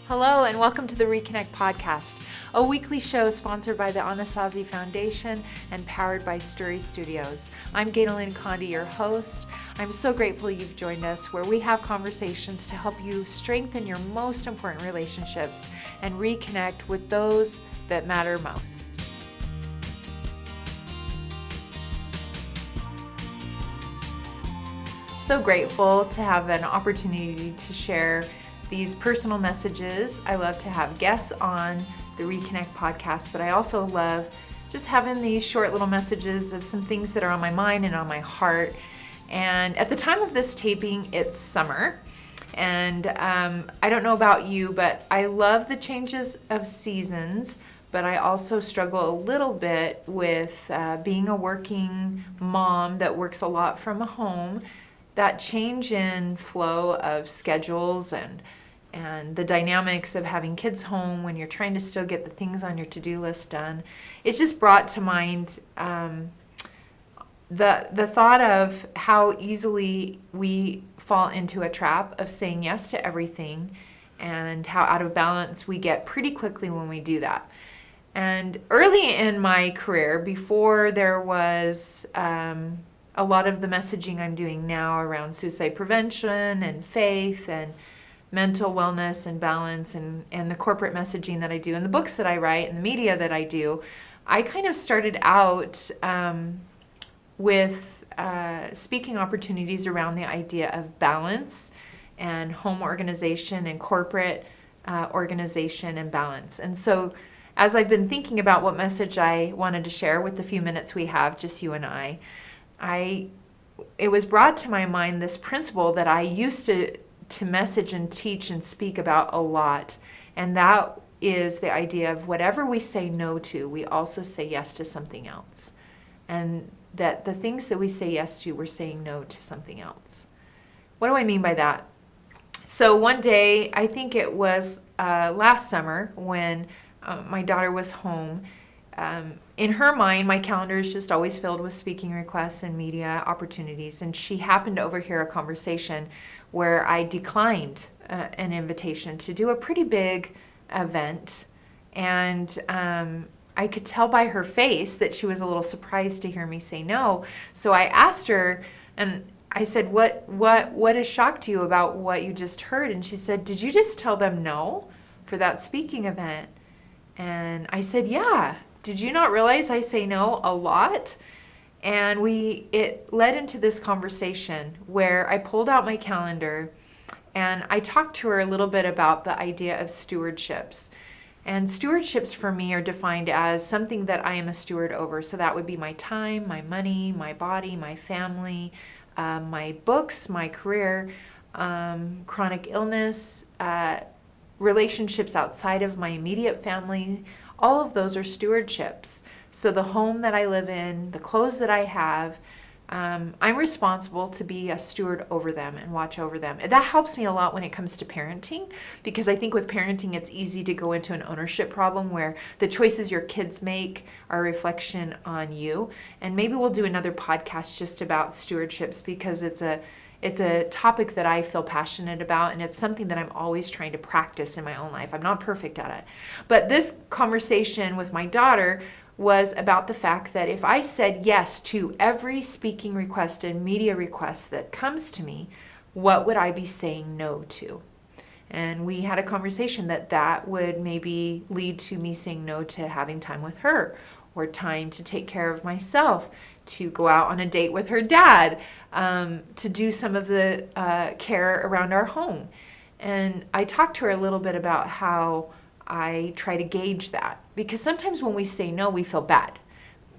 Hello and welcome to the ReConnect podcast, a weekly show sponsored by the Anasazi Foundation and powered by Sturry Studios. I'm Gaynalyn Condi, your host. I'm so grateful you've joined us, where we have conversations to help you strengthen your most important relationships and reconnect with those that matter most. So grateful to have an opportunity to share these personal messages. I love to have guests on the ReConnect podcast, but I also love just having these short little messages of some things that are on my mind and on my heart. And at the time of this taping, it's summer. And I don't know about you, but I love the changes of seasons, but I also struggle a little bit with being a working mom that works a lot from home. That change in flow of schedules and the dynamics of having kids home when you're trying to still get the things on your to-do list done, it's just brought to mind the thought of how easily we fall into a trap of saying yes to everything and how out of balance we get pretty quickly when we do that. And early in my career, before there was a lot of the messaging I'm doing now around suicide prevention and faith and mental wellness and balance and the corporate messaging that I do and the books that I write and the media that I do, I kind of started out with speaking opportunities around the idea of balance and home organization and corporate organization and balance. And so as I've been thinking about what message I wanted to share with the few minutes we have, just you and it was brought to my mind this principle that I used to message and teach and speak about a lot, and that is the idea of whatever we say no to, we also say yes to something else, and that the things that we say yes to, we're saying no to something else. What do I mean by that? So one day, I think it was last summer when my daughter was home, in her mind, my calendar is just always filled with speaking requests and media opportunities, and she happened to overhear a conversation where I declined an invitation to do a pretty big event, and I could tell by her face that she was a little surprised to hear me say no. So I asked her, and I said, what has shocked you about what you just heard? And she said, did you just tell them no for that speaking event? And I said, yeah. Did you not realize I say no a lot? And it led into this conversation where I pulled out my calendar and I talked to her a little bit about the idea of stewardships. And stewardships for me are defined as something that I am a steward over. So that would be my time, my money, my body, my family, my books, my career, chronic illness, relationships outside of my immediate family. All of those are stewardships. So the home that I live in, the clothes that I have, I'm responsible to be a steward over them and watch over them. And that helps me a lot when it comes to parenting, because I think with parenting it's easy to go into an ownership problem where the choices your kids make are a reflection on you. And maybe we'll do another podcast just about stewardships, because it's a topic that I feel passionate about, and it's something that I'm always trying to practice in my own life. I'm not perfect at it. But this conversation with my daughter was about the fact that if I said yes to every speaking request and media request that comes to me, what would I be saying no to? And we had a conversation that would maybe lead to me saying no to having time with her, or time to take care of myself, to go out on a date with her dad, to do some of the care around our home. And I talked to her a little bit about how I try to gauge that, because sometimes when we say no, we feel bad.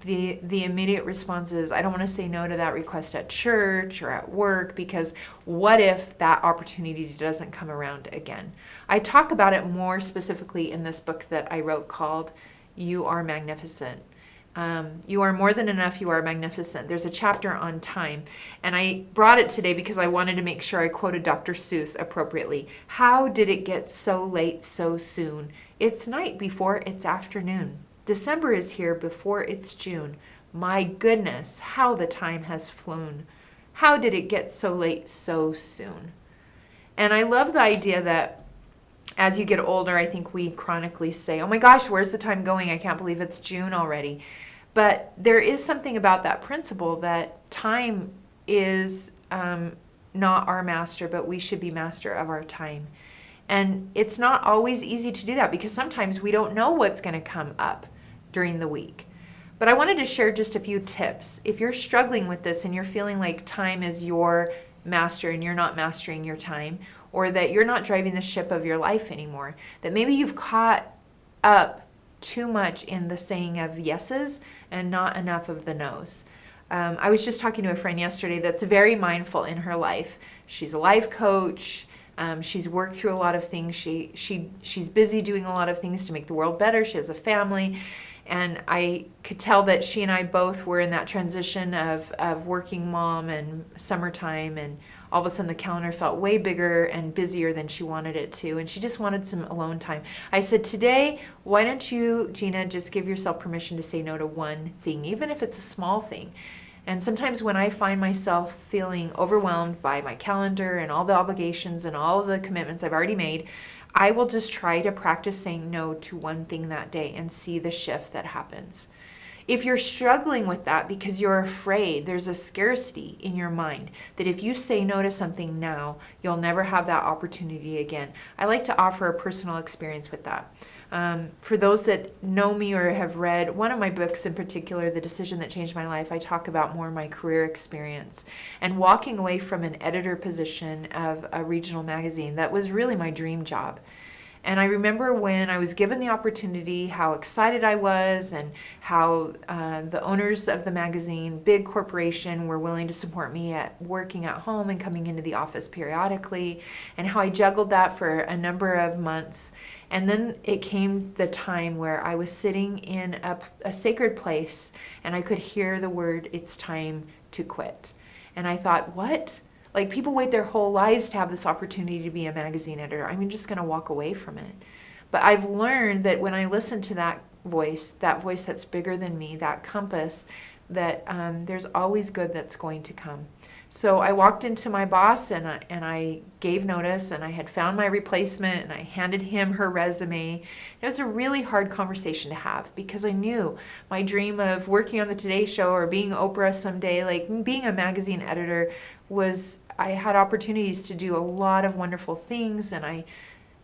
The immediate response is, I don't want to say no to that request at church or at work, because what if that opportunity doesn't come around again? I talk about it more specifically in this book that I wrote called You Are Magnificent. You are more than enough, you are magnificent. There's a chapter on time, and I brought it today because I wanted to make sure I quoted Dr. Seuss appropriately. How did it get so late so soon? It's night before it's afternoon. December is here before it's June. My goodness, how the time has flown. How did it get so late so soon? And I love the idea that As you get older, I think we chronically say, oh my gosh, where's the time going? I can't believe it's June already. But there is something about that principle that time is not our master, but we should be master of our time. And it's not always easy to do that because sometimes we don't know what's going to come up during the week. But I wanted to share just a few tips. If you're struggling with this and you're feeling like time is your master and you're not mastering your time, or that you're not driving the ship of your life anymore, that maybe you've caught up too much in the saying of yeses and not enough of the no's. I was just talking to a friend yesterday that's very mindful in her life. She's a life coach. She's worked through a lot of things. She's busy doing a lot of things to make the world better. She has a family. And I could tell that she and I both were in that transition of working mom and summertime, and all of a sudden the calendar felt way bigger and busier than she wanted it to, and she just wanted some alone time. I said, today, why don't you, Gina, just give yourself permission to say no to one thing, even if it's a small thing. And sometimes when I find myself feeling overwhelmed by my calendar and all the obligations and all the commitments I've already made, I will just try to practice saying no to one thing that day and see the shift that happens. If you're struggling with that because you're afraid, there's a scarcity in your mind that if you say no to something now, you'll never have that opportunity again. I like to offer a personal experience with that. For those that know me or have read one of my books in particular, The Decision That Changed My Life, I talk about more my career experience and walking away from an editor position of a regional magazine that was really my dream job. And I remember when I was given the opportunity, how excited I was, and how the owners of the magazine, big corporation, were willing to support me at working at home and coming into the office periodically, and how I juggled that for a number of months. And then it came the time where I was sitting in a sacred place, and I could hear the word, "It's time to quit." And I thought, what? Like, people wait their whole lives to have this opportunity to be a magazine editor. I'm just going to walk away from it. But I've learned that when I listen to that voice that's bigger than me, that compass, that there's always good that's going to come. So I walked into my boss and I gave notice, and I had found my replacement, and I handed him her resume. It was a really hard conversation to have because I knew my dream of working on the Today Show or being Oprah someday, like being a magazine editor, I had opportunities to do a lot of wonderful things, and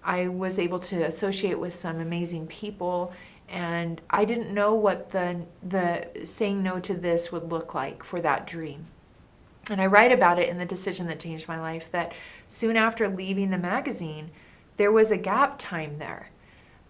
I was able to associate with some amazing people, and I didn't know what the saying no to this would look like for that dream. And I write about it in The Decision That Changed My Life, that soon after leaving the magazine, there was a gap time there.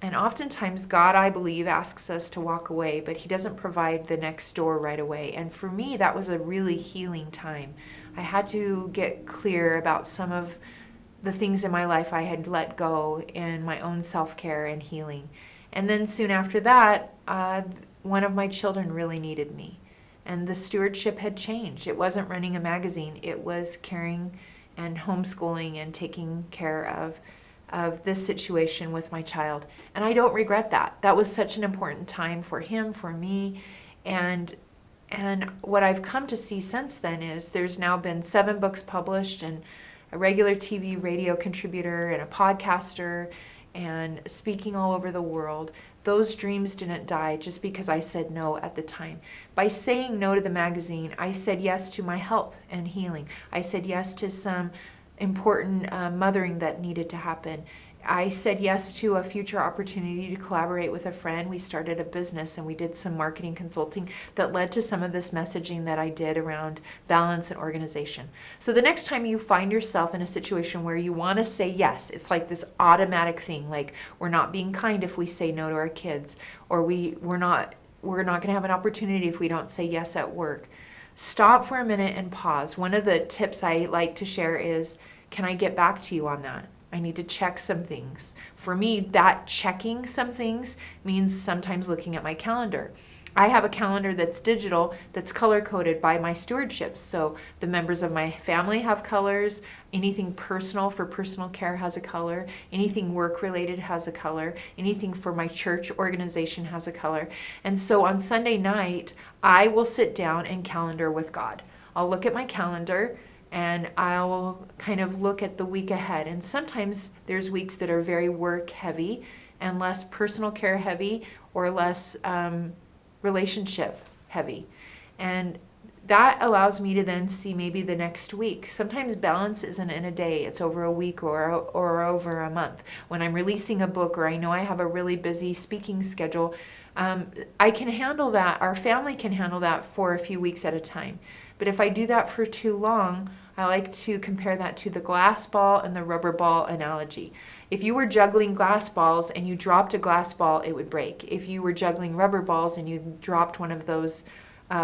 And oftentimes God, I believe, asks us to walk away, but he doesn't provide the next door right away. And for me, that was a really healing time. I had to get clear about some of the things in my life I had let go in my own self-care and healing. And then soon after that, one of my children really needed me. And the stewardship had changed. It wasn't running a magazine. It was caring and homeschooling and taking care of this situation with my child. And I don't regret that. That was such an important time for him, for me. And what I've come to see since then is there's now been 7 books published, and a regular TV, radio contributor, and a podcaster, and speaking all over the world. Those dreams didn't die just because I said no at the time. By saying no to the magazine, I said yes to my health and healing. I said yes to some important mothering that needed to happen. I said yes to a future opportunity to collaborate with a friend. We started a business and we did some marketing consulting that led to some of this messaging that I did around balance and organization. So the next time you find yourself in a situation where you want to say yes, it's like this automatic thing, like we're not being kind if we say no to our kids, or we're not going to have an opportunity if we don't say yes at work. Stop for a minute and pause. One of the tips I like to share is, can I get back to you on that? I need to check some things. For me, that checking some things means sometimes looking at my calendar. I have a calendar that's digital, that's color-coded by my stewardships. So the members of my family have colors. Anything personal for personal care has a color. Anything work-related has a color. Anything for my church organization has a color. And so on Sunday night, I will sit down and calendar with God. I'll look at my calendar and I'll kind of look at the week ahead. And sometimes there's weeks that are very work heavy and less personal care heavy, or less relationship heavy. And that allows me to then see maybe the next week. Sometimes balance isn't in a day, it's over a week or over a month. When I'm releasing a book, or I know I have a really busy speaking schedule, I can handle that. Our family can handle that for a few weeks at a time. But if I do that for too long, I like to compare that to the glass ball and the rubber ball analogy. If you were juggling glass balls and you dropped a glass ball, it would break. If you were juggling rubber balls and you dropped one of those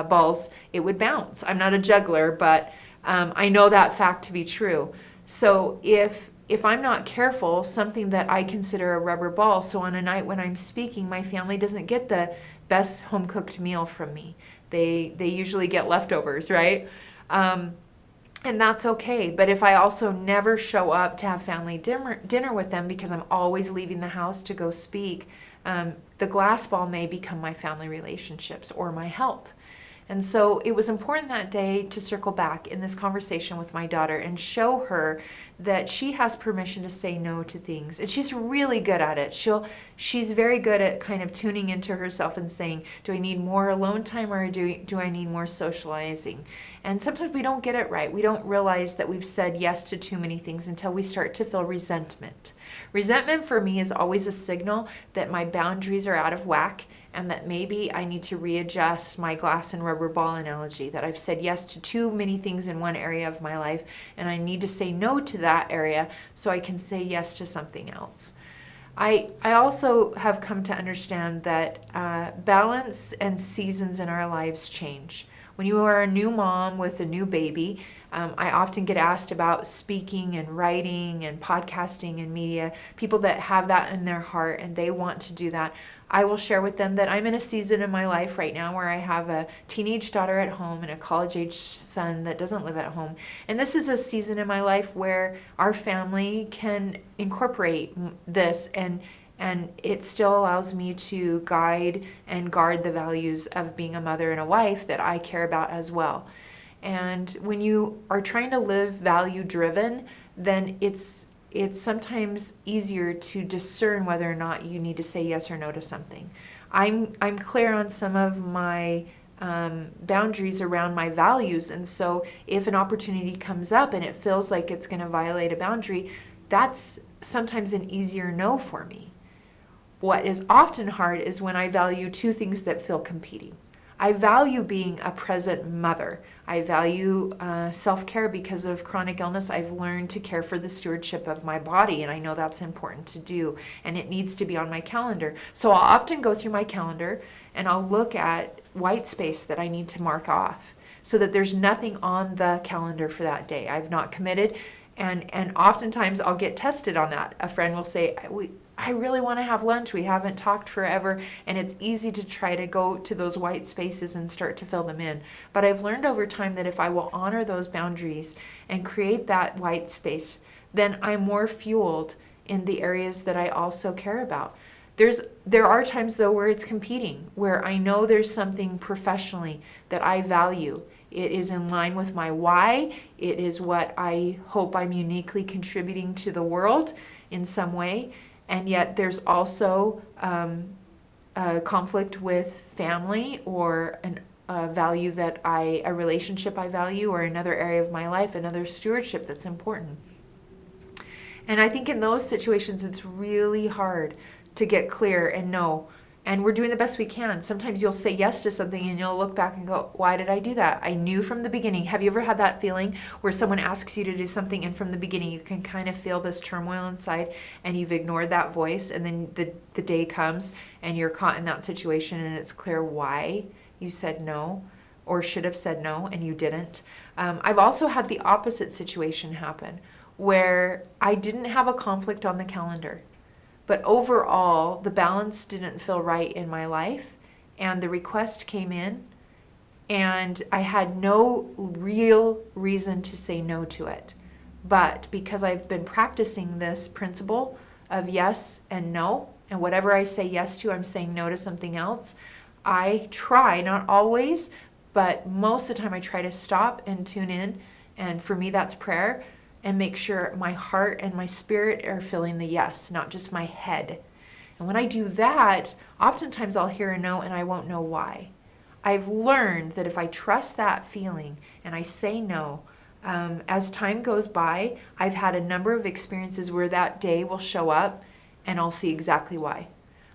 balls, it would bounce. I'm not a juggler, but I know that fact to be true. So if I'm not careful, something that I consider a rubber ball, so on a night when I'm speaking, my family doesn't get the best home-cooked meal from me. They usually get leftovers, right? And that's okay. But if I also never show up to have family dinner with them because I'm always leaving the house to go speak, the glass ball may become my family relationships or my health. And so it was important that day to circle back in this conversation with my daughter and show her that she has permission to say no to things. And she's really good at it. She's very good at kind of tuning into herself and saying, do I need more alone time, or do I need more socializing? And sometimes we don't get it right. We don't realize that we've said yes to too many things until we start to feel resentment. Resentment for me is always a signal that my boundaries are out of whack, and that maybe I need to readjust my glass and rubber ball analogy, that I've said yes to too many things in one area of my life, and I need to say no to that area so I can say yes to something else. I also have come to understand that balance and seasons in our lives change. When you are a new mom with a new baby, I often get asked about speaking and writing and podcasting and media. People that have that in their heart and they want to do that, I will share with them that I'm in a season in my life right now where I have a teenage daughter at home and a college-age son that doesn't live at home. And this is a season in my life where our family can incorporate this, and it still allows me to guide and guard the values of being a mother and a wife that I care about as well. And when you are trying to live value-driven, then it's sometimes easier to discern whether or not you need to say yes or no to something. I'm clear on some of my boundaries around my values, and so if an opportunity comes up and it feels like it's going to violate a boundary, that's sometimes an easier no for me. What is often hard is when I value two things that feel competing. I value being a present mother. I value self-care because of chronic illness. I've learned to care for the stewardship of my body, and I know that's important to do, and it needs to be on my calendar. So I'll often go through my calendar and I'll look at white space that I need to mark off so that there's nothing on the calendar for that day. I've not committed, and oftentimes I'll get tested on that. A friend will say, I really want to have lunch. We haven't talked forever. And it's easy to try to go to those white spaces and start to fill them in. But I've learned over time that if I will honor those boundaries and create that white space, then I'm more fueled in the areas that I also care about. There are times though where it's competing, where I know there's something professionally that I value. It is in line with my why. It is what I hope I'm uniquely contributing to the world in some way. And yet there's also a conflict with family, or a value that a relationship I value, or another area of my life, another stewardship that's important. And I think in those situations, it's really hard to get clear and know. And we're doing the best we can. Sometimes you'll say yes to something and you'll look back and go, why did I do that? I knew from the beginning. Have you ever had that feeling where someone asks you to do something and from the beginning you can kind of feel this turmoil inside and you've ignored that voice, and then the day comes and you're caught in that situation and it's clear why you said no or should have said no and you didn't? I've also had the opposite situation happen where I didn't have a conflict on the calendar. But overall, the balance didn't feel right in my life, and the request came in, and I had no real reason to say no to it. But because I've been practicing this principle of yes and no, and whatever I say yes to, I'm saying no to something else, I try, not always, but most of the time I try to stop and tune in And for me, that's prayer, and make sure my heart and my spirit are feeling the yes, not just my head. And when I do that, oftentimes I'll hear a no and I won't know why. I've learned that if I trust that feeling and I say no, as time goes by, I've had a number of experiences where that day will show up and I'll see exactly why.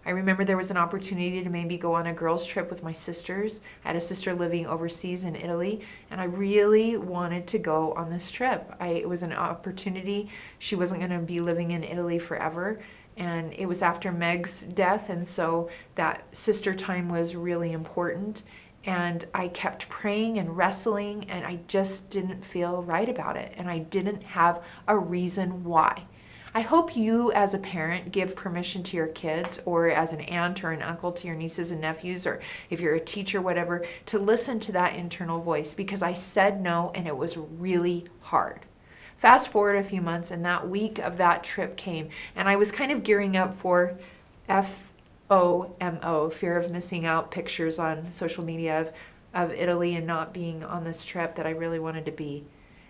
I remember there was an opportunity to maybe go on a girls' trip with my sisters. I had a sister living overseas in Italy, and I really wanted to go on this trip. It was an opportunity. She wasn't going to be living in Italy forever, and it was after Meg's death, and so that sister time was really important. And I kept praying and wrestling, and I just didn't feel right about it, and I didn't have a reason why. I hope you as a parent give permission to your kids, or as an aunt or an uncle to your nieces and nephews, or if you're a teacher, whatever, to listen to that internal voice, because I said no and it was really hard. Fast forward a few months and that week of that trip came, and I was kind of gearing up for FOMO, fear of missing out, pictures on social media of Italy and not being on this trip that I really wanted to be.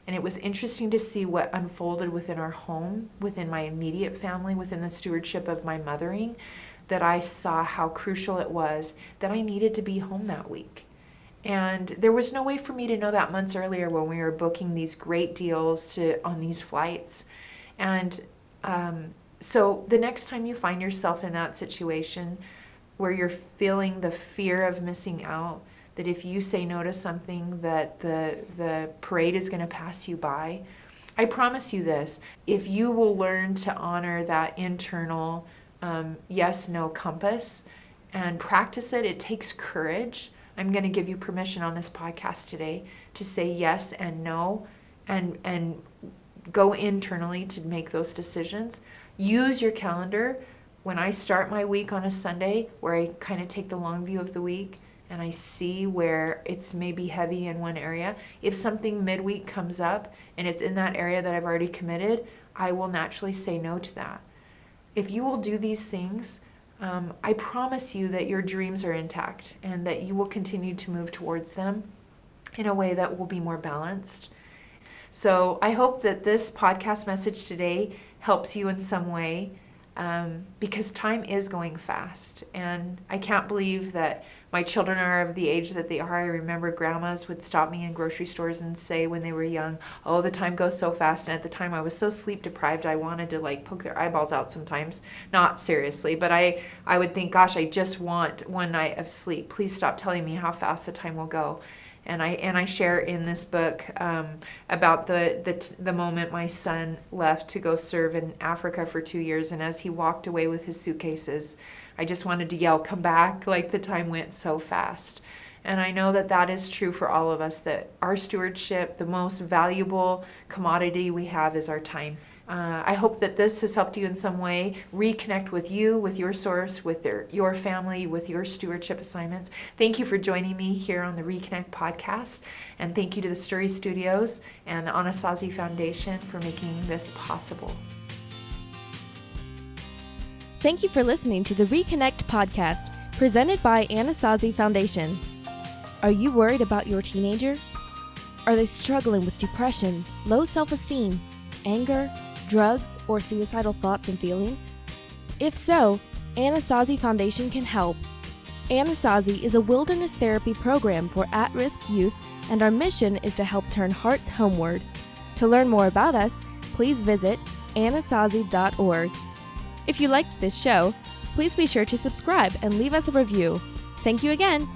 And it was interesting to see what unfolded within our home, within my immediate family, within the stewardship of my mothering, that I saw how crucial it was that I needed to be home that week. And there was no way for me to know that months earlier when we were booking these great deals on these flights. And so the next time you find yourself in that situation where you're feeling the fear of missing out, that if you say no to something that the parade is going to pass you by, I promise you this, if you will learn to honor that internal yes-no compass and practice it, it takes courage. I'm going to give you permission on this podcast today to say yes and no and go internally to make those decisions. Use your calendar. When I start my week on a Sunday, where I kind of take the long view of the week, and I see where it's maybe heavy in one area, if something midweek comes up and it's in that area that I've already committed, I will naturally say no to that. If you will do these things, I promise you that your dreams are intact and that you will continue to move towards them in a way that will be more balanced. So I hope that this podcast message today helps you in some way, because time is going fast, and I can't believe that my children are of the age that they are. I remember grandmas would stop me in grocery stores and say when they were young, oh, the time goes so fast. And at the time I was so sleep deprived, I wanted to poke their eyeballs out sometimes. Not seriously, but I would think, gosh, I just want one night of sleep. Please stop telling me how fast the time will go. And I share in this book about the moment my son left to go serve in Africa for 2 years. And as he walked away with his suitcases, I just wanted to yell, come back, the time went so fast. And I know that that is true for all of us, that our stewardship, the most valuable commodity we have is our time. I hope that this has helped you in some way reconnect with you, with your source, with your family, with your stewardship assignments. Thank you for joining me here on the ReConnect podcast. And thank you to the Story Studios and the Anasazi Foundation for making this possible. Thank you for listening to the ReConnect podcast, presented by Anasazi Foundation. Are you worried about your teenager? Are they struggling with depression, low self-esteem, anger, drugs, or suicidal thoughts and feelings? If so, Anasazi Foundation can help. Anasazi is a wilderness therapy program for at-risk youth, and our mission is to help turn hearts homeward. To learn more about us, please visit anasazi.org. If you liked this show, please be sure to subscribe and leave us a review. Thank you again.